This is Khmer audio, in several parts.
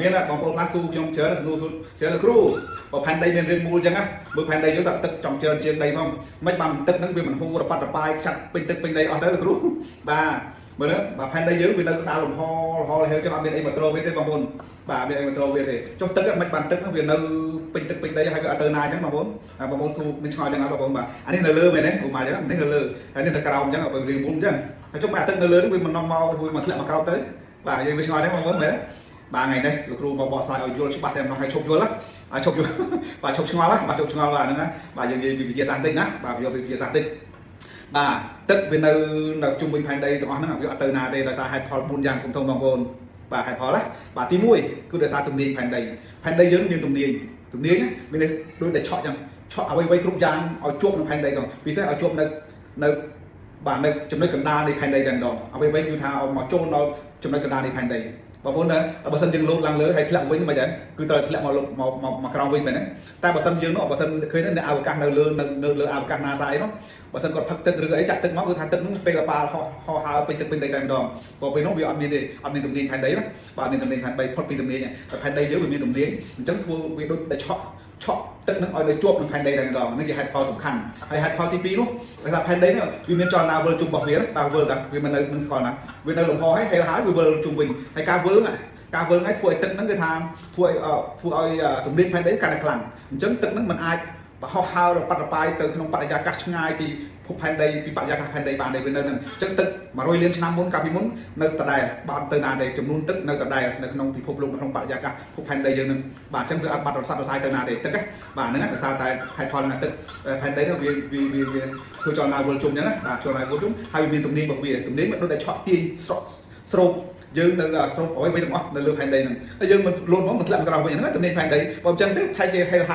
មានបងប្អូនខ្លះស៊ូខ្ញុំច្រើនស៊ូច្រើនលោកគ្រូបើផែនដីមានរឿងមូលអញ្ចឹងណាមើលផែនដីយើងសាក់ទឹកចំច្រើនជាងដីផងមិនបានទឹកហ្នឹងវាមិនហូររប៉ាត់របាយខ្ចាត់ពេញទឹកពេញដីអស់ទៅលោកគ្រូបាទមើលបើផែនដីយើងវានៅដើរលំហហេវចឹងអត់មានអីមកត្រូលវាទេបងប្អូនបាទមានអីមកត្រូលវាទេចុះទឹកមិនបានទឹកហ្នឹងវានៅពេញទឹកពេញដីហើយវាអត់ទៅណាអញ្ចឹងបងប្អូនស៊ូមានឆ្ងល់អញ្ចឹងបងប្អូនបាទអានេះនៅលើមែនទេឧបមាអញ្ចឹងនេះនៅលើហើយនេះនៅក្រោមអញ្ចឹងបើរៀងមុំអញ្ចឹងហើយចុះមកទឹកនៅលើនេះវាមិននាំមកវាមកធ្លាក់មកក្រោមទៅបាទយើងវាឆ្ងល់អញ្ចឹងបងប្អូនមែនបាទថ្ងៃនេះលោកគ្រូមកបកស្រាយឲ្យយល់ច្បាស់តែម្ដងឲ្យឈប់យល់ណាឈប់យល់បាទឈប់ឆ្ងល់បាទឈប់ឆ្ងល់បាទហ្នឹងណាបាទយើងនិយាយពីវិទ្យាសាស្ត្រតិចណាបាទយកពីវិទ្យាសាស្ត្រតិចបាទទឹកវានៅជុំវិញផែនដីទាំងអស់ហ្នឹងវាអត់ទៅណាទេដោយសារហេតុផល4យ៉ាងធំៗបងប្អូនបាទហេតុផលណាបាទទី1គឺដោយសារទំនាញផែនដីយើងមានទំនាញណាមានដូចតែឆក់ចឹងឆក់អ្វីគ្រប់យ៉ាងឲ្យជាប់នឹងផែនដីទាំងពិសេសឲ្យជាប់នៅបាទនៅចំណុចកណ្ដាលនៃផែនដីតែម្ដងអ្វីគឺថាមកចូលដល់ចំណុចកណ្ដាលនៃផែនដីបងប្អូនបើសិនយើងលោតឡើងលើហើយធ្លាក់វិញមិនដែរគឺត្រូវធ្លាក់មកក្រោមវិញមែនទេតែបើសិនយើងនោះបើសិនឃើញនៅអវកាសនៅលើអវកាស NASA អីនោះបើសិនគាត់ផឹកទឹកឬអីចាក់ទឹកមកគឺថាទឹកនោះពេលកប៉ាល់ហោះហើរពេញទឹកពេញដីតែម្ដងព្រោះពេលនោះវាអត់មានទេអត់មានទំនាញផែនដីណាបាទមានទំនាញផែនដីផុតពីទំនាញតែផែនដីយើងវាមានទំនាញអញ្ចឹងធ្វើវាដូចតែឆក់ទឹកនឹងឲ្យនៅជាប់នឹងផែនដីតែម្ដងនេះជាហេតុផលសំខាន់ហើយហេតុផលទី2នោះដោយសារផែនដីនេះវាមានចលនាវិលជុំរបស់វាបាទវិលតាវាមិននៅនឹងស្គាល់ណាវានៅលំហហើយវាវិលជុំវិញហើយការវិលហ្នឹងធ្វើឲ្យទឹកហ្នឹងគឺថាធ្វើឲ្យទំនាញផែនដីកាន់តែខ្លាំងអញ្ចឹងទឹកហ្នឹងមិនអាចហោះហើររប៉ាត់របាយទៅក្នុងបរិយាកាសឆ្ងាយពីភពផែនដីពីបរិយាកាសផែនដីបានទេវានៅហ្នឹងអញ្ចឹងទឹក100លានឆ្នាំមុនកាលពីមុននៅដដែលបានទៅណាទេចំនួនទឹកនៅដដែលនៅក្នុងពិភពលោកក្នុងបរិយាកាសភពផែនដីយើងហ្នឹងបាទអញ្ចឹងវាអត់បាត់រស័ព្ទរសាយទៅណាទេទឹកបាទហ្នឹងដោយសារតែហេតុផលហ្នឹងទឹកផែនដីហ្នឹងវាធ្វើចលនាវិលជុំអញ្ចឹងណាបាទចលនាវិលជុំហើយវាមានទំនាញរបស់វាទំនាញមិនដូចតែឆក់ទាញស្រោបយើងនៅស្រោបអ្វីទាំងអស់នៅលើផែនដីហ្នឹងហើយយើងមិនលោតមកមិនធ្លាក់មកក្រោមវិញហ្នឹងទំនាញផែនដីបើអញ្ចឹងទេថៃគេហេហា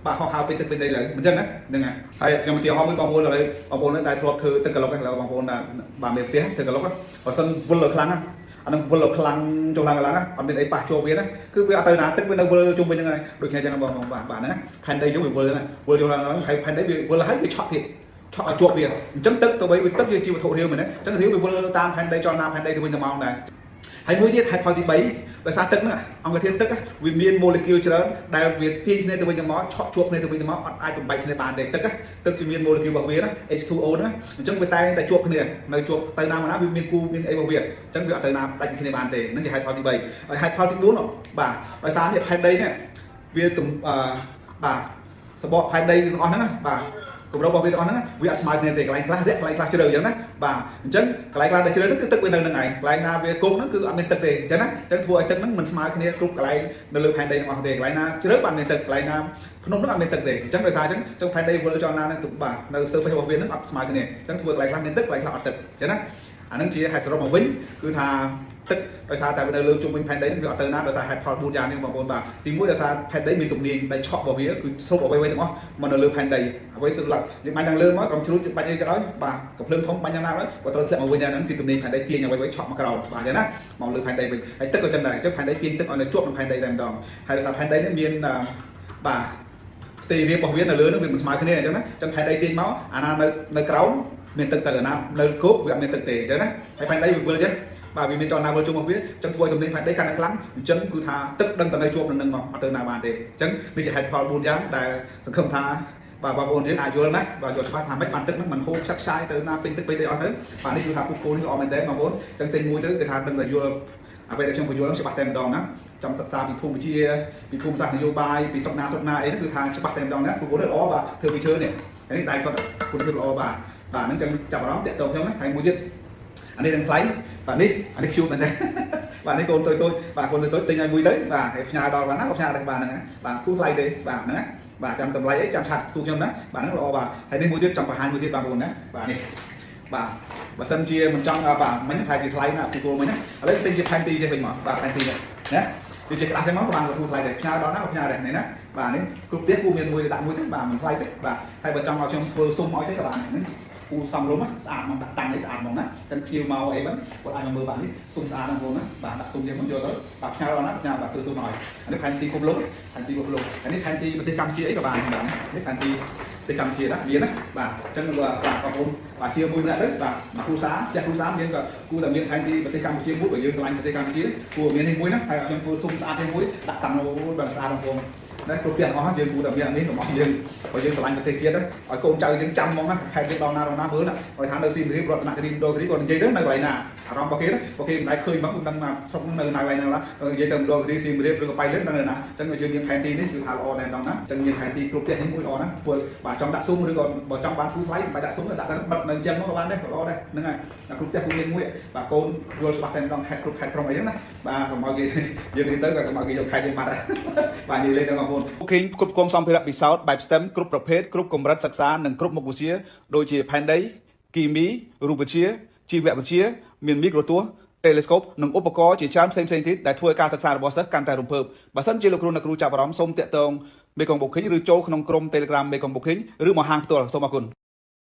បាទហោះហើរពេញទឹកពេញដីឡើយអញ្ចឹងណាហ្នឹងហើយខ្ញុំឧទាហរណ៍មួយបងប្អូនឥឡូវបងប្អូនដែលធ្លាប់ធ្វើទឹកកឡុកឥឡូវបងប្អូនបាទមានផ្ទះទឹកកឡុកបើសិនវិលលើខ្លាំងអានឹងវិលខ្លាំងចុះឡើងណាអត់មានអីប៉ះជាប់វាណាគឺវាអត់ទៅណាទឹកវានៅវិលជុំវិញហ្នឹងហើយដូចគ្នាអញ្ចឹងបងបាទហ្នឹងផែនដីយើងវាវិលណាវិលចូលឡើងហើយផែនដីវាវិលហើយវាឆក់ទៀតឆក់ឲ្យជាប់វាអញ្ចឹងទឹកទៅវិញទឹកវាជាវត្ថុរាវមែនទេអញ្ចឹងរាវវាវិលតាមផែនដីចលនាផែនដីទៅវិញទៅមកដែរហើយមួយទៀតហេតុផលទី3ដោយសារទឹកហ្នឹងអង្គធាតុទឹកវាមានម៉ូលេគុលច្រើនដែលវាទាញគ្នាទៅវិញទៅមកឆក់ជាប់គ្នាទៅវិញទៅមកអត់អាចបំបែកគ្នាបានទេទឹកវាមានម៉ូលេគុលរបស់វាណា H2O ហ្នឹងអញ្ចឹងវាតែងតែជាប់គ្នានៅជាប់ទៅណាមកណាវាមានគូមានអីរបស់វាអញ្ចឹងវាអត់ទៅណាដាច់គ្នាបានទេហ្នឹងជាហេតុផលទី3ហើយហេតុផលទី4បាទដោយសារនេះផែនដីនេះវាបាទសបកផែនដីទាំងអស់ហ្នឹងបាទគម្របរបស់វាទាំងអស់ហ្នឹងវាអត់ស្មើគ្នាទេកន្លែងខ្លះរាក់កន្លែងខ្លះជ្រៅអញ្ចឹងណាបាទអញ្ចឹងកន្លែងខ្លះដែលជ្រៅហ្នឹងគឺទឹកវានៅនឹងឯងកន្លែងណាវាគោកហ្នឹងគឺអត់មានទឹកទេអញ្ចឹងណាអញ្ចឹងធ្វើឲ្យទឹកហ្នឹងមិនស្មើគ្នាគ្រប់កន្លែងនៅលើផែនដីទាំងអស់ទេកន្លែងណាជ្រៅបានមានទឹកកន្លែងណាភ្នំហ្នឹងអត់មានទឹកទេអញ្ចឹងដោយសារអញ្ចឹងផែនដីវិលចលនាហ្នឹងបាទនៅ surface របស់វាហ្នឹងអត់ស្មើគ្នាអញ្ចឹងធ្វើកន្លែងខ្លះមានទឹកកន្លែងខ្លះអត់ទឹកអញ្ចឹងណាអានឹងជាហេតុសរុបមកវិញគឺថាទឹកដោយសារតែវានៅលើជុំវិញផែនដីវាអត់ទៅណាដោយសារហេតុផល4យ៉ាងនេះបងប្អូនបាទទី1ដោយសារផែនដីមានទំនាញដែលឆក់របស់វាគឺស្រូបអ្វីៗទាំងអស់មកនៅលើផែនដីអ្វីទៅឡើងយើងបាញ់ខាងលើមកកំជ្រួតបាញ់អីក៏ដោយបាទកំភ្លើងធំបាញ់យ៉ាងណាទៅក៏ត្រូវធ្លាក់មកវិញហ្នឹងគឺទំនាញផែនដីទាញអ្វីៗឆក់មកក្រោមបាទអញ្ចឹងណាមកលើផែនដីវិញហើយទឹកក៏ចឹងដែរអញ្ចឹងផែនដីទាញទឹកឲ្យនៅជាប់នឹងផែនដីតែម្ដងហើយដោយសារផែនដីនេះមានបាទផ្ទៃរាបរបស់វានៅលើហ្នឹងវាមិនស្មើគ្នាអញ្ចឹងណាអញ្ចឹងផែនដីទាញមកអាណានៅក្រោមមានទឹកទៅអាណានៅគោកវាអត់មានទឹកទេអញ្ចឹងណាហើយផែនដីវាវិលអញ្ចឹងបាទវាមានចលនាវិលជុំរបស់វាអញ្ចឹងធ្វើឲ្យទំនាញផែនដីកាន់តែខ្លាំងអញ្ចឹងគឺថាទឹកដឹងតែនៅជាប់នឹងមកអត់ទៅណាបានទេអញ្ចឹងនេះជាហេតុផល4យ៉ាងដែលសង្ឃឹមថាបាទបងប្អូនយើងអាចយល់ណាបាទយល់ច្បាស់ថាមិនបានទឹកហ្នឹងមិនហូរខ្ចាត់ខ្ចាយទៅណាពេញទឹកពេញដីអស់ទៅបាទនេះគឺថាពុកគោនេះល្អមែនទេបងប្អូនអញ្ចឹងទី1ទៅគឺថាដឹងតែយល់អ្វីដែលខ្ញុំបញ្យល់ហ្នឹងច្បាស់តែម្ដងណាចង់សិក្សាពីភូមិវិទ្យាពីភូមិសាស្ត្រនយោបាយពីសុខណាអីហ្នឹងគឺថាច្បាស់តែម្ដងណាពុកគោនេះល្អបាទធ្វើពីឈើនេះនេះដៃគាត់គុណភាពល្អបាទហ្នឹងចឹងចាប់អារម្មណ៍តាក់ទងខ្ញុំណាហើយមួយទៀតអានេះនឹងថ្លៃបាទនេះអានេះ cube មែនទេបាទនេះកូនតូចបាទកូនតូចទិញឲ្យមួយទៅបាទហើយផ្ញើដល់បានណាក៏ផ្ញើដែរបាទហ្នឹងបាទគូថ្លៃទេបាទហ្នឹងបាទចាំតម្លៃអីចាំឆាត់សួរខ្ញុំណាបាទហ្នឹងល្អបាទហើយនេះមួយទៀតចង់បង្ហាញមួយទៀតបងប្អូនណាបាទនេះបាទបើសិនជាមិនចង់បាទមិញថៃទីថ្លៃណាពីគោមិញណាឥឡូវទិញជាផែនទីទេវិញមកបាទផែនទីនេះណាវាជាក្តាស់ទេមកក៏បានក៏ទូថ្លៃដែរផ្ញើដល់ណាក៏ផ្ញើដែរនេះណាបាទនេះគ្រប់ផ្ទះគូមានមួយដាក់មួយទេបាទមិនថ្លៃទេបាទហើយបើចង់ឲ្យខ្ញុំធ្វើសុំឲ្យទេក៏បាននេះគូសំរុំស្អាតមកដាក់តាំងនេះស្អាតមកណាតែភ្ញៀវមកអីហ្នឹងគាត់អាចមកមើលបាទនេះសុំស្អាតហ្នឹងបងណាបាទដាក់សុំយ៉ាងហ្នឹងយកទៅបាទផ្ញើដល់ណាផ្ញើបាទធ្វើសុំឲ្យអានេះផែនទីពិភពលោកផែនទីពិភពលោកអានេះផែនទីប្រទេសកម្ពុជាអីក៏បានបាទនេះផែនទី ទេសកម្ពុជាណាមានណាបាទអញ្ចឹងបាទបងប្អូនបាទជាមួយម្នាក់ទៅបាទមកគ្រូសាផ្ទះគ្រូសាមានក៏គួរតែមានផែនទីប្រទេសកម្ពុជាមួយបើយើងឆ្លាញ់ប្រទេសកម្ពុជាគួរមាននេះមួយណាហើយខ្ញុំគួរសុំស្អាតនេះមួយដាក់តាំងបាទស្អាតបងប្អូនណាគ្រប់ទាំងអស់យើងគួរតែមាននេះរបស់យើងបើយើងឆ្លាញ់ប្រទេសជាតិឲ្យកូនចៅយើងចាំហ្មងណាខេត្តយើងដល់ណាមើលណាឲ្យថានៅសៀមរាបរតនគិរីមណ្ឌលគិរីគាត់និយាយទៅនៅកន្លែងណាអារម្មណ៍របស់គេណាបើគេមិនដែលឃើញមកមិនដឹងថាស្រុកនៅណាកន្លែងណានិយាយទៅមណ្ឌលគិរីសៀមរាបឬក៏បៃលិននៅណាអញ្ចឹងយើងមានផែនទីនេះគឺថាល្អតែម្ដងណាអញ្ចឹងមានផែនទីគ្រប់ផ្ទះនេះមួយល្អណាព្រោះបាទចង់ដាក់ស៊ុំឬក៏បើចង់បានធូរថ្លៃមិនដាក់ស៊ុំដាក់តែបិទនៅអញ្ចឹងមកក៏បានដែរល្អដែរហ្នឹងហើយគ្រប់ផ្ទះគូមានមួយបាទកូនយល់ច្បាស់តែម្ដងខេត្តគ្រប់ខេត្តក្រុងអីហ្នឹងណាបាទកុំឲ្យគេយើងនេះទៅក៏កុំឲ្យគេយកខេត្តយើងបាត់បាទនិយាយលេងទៅបងប្អូនឃើញគ្រប់គ្រងសម្ភារៈពិសោធន៍បែប STEM គ្រប់ប្រភេទគ្រប់កម្រិតសិក្សានិងគ្រប់មុខវិជ្ជាដូចជាផែនដីគីមីរូបវិទ្យាជីវវិទ្យាមានមីក្រូទស្សន៍ telescope និងឧបករណ៍ជាច្រើនផ្សេងៗទៀតដែលធ្វើឲ្យការសិក្សារបស់សិស្សកាន់តែរំភើបបើសិនជាលោកគ្រូអ្នកគ្រូចាប់អារម្មណ៍សូមតាក់ទងមេកុងបូគីងឬចូលក្នុងក្រុម Telegram មេកុងបូគីងឬមកហាងផ្ទាល់សូមអរគុណ